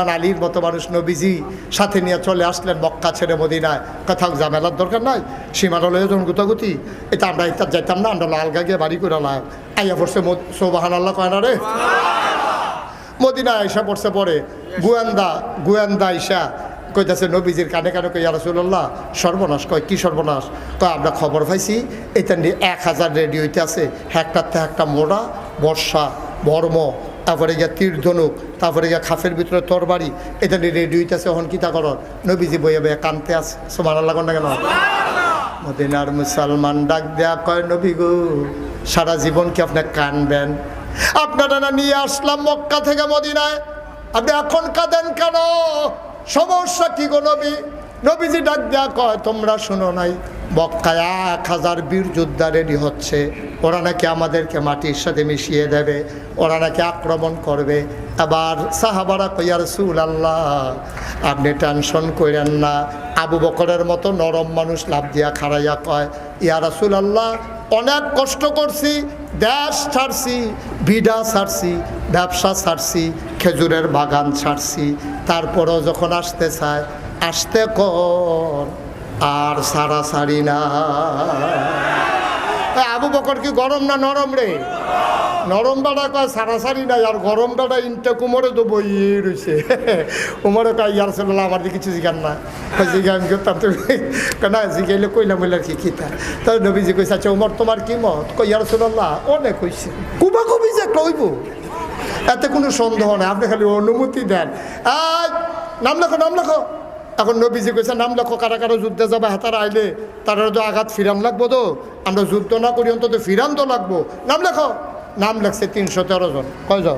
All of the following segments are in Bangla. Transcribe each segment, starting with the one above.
আলীর মতো মানুষ নবীজি সাথে নিয়ে চলে আসলেন মক্কা ছেড়ে মদিনায়। কোথাও ঝামেলার দরকার নাই, সীমানালয়ে যখন গুতাগুতি এটা আমরা ইত্যাদ যাইতাম না, আমরা আলগা গিয়ে বাড়ি করে আইয়া পড়ছে সোবাহান আল্লাহ কয় না রে। মদিনায় আইসা পড়ছে পরে গোয়েন্দা আইসা কইতাছে নবীজির কানে কানে কই ইয়া রাসূলুল্লাহ সর্বনাশ। কয় কি সর্বনাশ? কয় আমরা খবর পাইছি এটা নিয়ে 1000 রেডি হইতে আছে, একটাতে একটা মোড়া বর্ষা বর্ম, তারপরে গিয়া তীর ধনুক, তারপরে গিয়া খাফের ভিতরে তরবারি, এটা নিয়ে রেডি হইতেছে। এখন কিতা কর? নবীজি বইয়া বইয়া কানতে আছে। সুবহানাল্লাহ কোন না কেন? মদিনার মুসলমান ডাক দেয়া কয় নবী গো, সারা জীবন কি আপনি কানবেন? আপনারা না নিয়ে আসলাম মক্কা থেকে মদিনায়, আপনি এখন কাঁদেন কেন? সমস্যা কি গো নবী? নবীজি ডাক দেয়া কয় তোমরা শোনো নাই মক্কায় 1000 বীর যোদ্ধা রেডি হচ্ছে, ওরা নাকি আমাদেরকে মাটির সাথে মিশিয়ে দেবে, ওরা নাকি আক্রমণ করবে। আবার সাহাবারা কই ইয়া রাসূলুল্লাহ আপনি টেনশন করেন না। আবু বকরের মতো নরম মানুষ লাভ দিয়া খাড়াইয়া কয় ইয়া রাসূলুল্লাহ অনেক কষ্ট করছি, দেশ ছাড়ছি, বিডা ছাড়ছি, ব্যবসা ছাড়ছি, খেজুরের বাগান ছাড়ছি, তারপরও যখন আসতে চায় আসতে কর, আর সারা সারি না। আবু বকর কি গরম না নরম রে? নরম বেড়া কয় সারা সারি নাই, আর গরম বেড়া ইনটা কুমরে তো বই রয়েছে। উমরে কয় ইয়া রাসূলুল্লাহ আমার কিছু জিজ্ঞান না। জিজ্ঞান করতাম তুমি না, জিজ্ঞাইলে কইলাম বললাম কি খিতা। তাই নবীজি কইছে আচ্ছা উমর তোমার কি মত? কই ইয়া রাসূলুল্লাহ অনেক হয়েছে, কুবাকুবি যে কইব এতে কোনো সন্দেহ নেই, আপনি খালি অনুমতি দেন। নাম লেখো নাম লেখো। এখন নবীজি কইছে নাম লেখো, কারা কারা যুদ্ধে যাবে হাতারা আইলে তারা তো আঘাত ফিরান লাগবো, তো আমরা যুদ্ধ না করি অন্তত ফিরান তো লাগবো। নাম লেখো। নাম লেখছে 313 জন। কয় যাও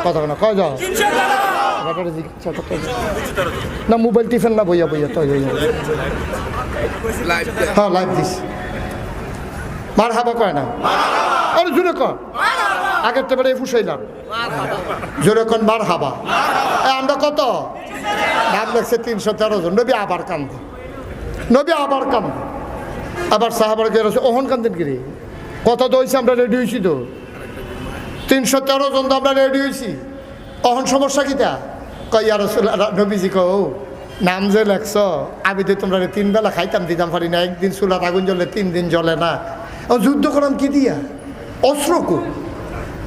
কথা না, কয় যাও না, মোবাইল টিফেন না বইয়া বইয়া তাই হ্যাঁ লাইভ দিস। মার হাবা কয় না, আরে জোরে কর, আগের তো বেড়ে ফুসাইলাম জোরে কন মার হাবা। আমরা কত নাম লেখছে 313 জন। নবী আবার কান্দে, নবী আবার কান্দে। আবার সাহাবার গেছে ওহন কান্দেন কিরে, কত তো হয়েছে আমরা রেডি হয়েছি তো 313 জন তো আমরা রেডি হয়েছি, অহন সমস্যা কিটা? কই ইয়া রাসূলুল্লাহ নবীজি কও নাম যে লেখছ আমি তো তোমরা 3 বেলা খাইতাম দিতাম পারি না, একদিন চুলার আগুন জ্বলে 3 দিন জ্বলে না, যুদ্ধ করাম কি দিয়া? অস্ত্রকু।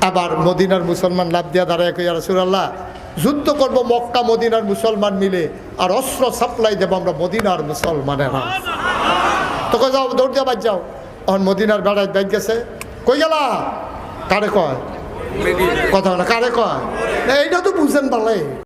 আবার মদিনার মুসলমান লাভ দিয়া দাঁড়ায় কই ইয়া রাসূলুল্লাহ যুদ্ধ করবো মক্কা মদিনার মুসলমান মিলে, আর অস্ত্র সাপ্লাই দেবো আমরা মদিনার মুসলমানেরা। তো কই যাও দৌড় দিয়া বাজ যাও। এখন মদিনার বেড়ায় ব্যাগ গেছে। কই গেলা? কারে কয় কথা না, কারে কয় এইটা তো বুঝেন ভালো।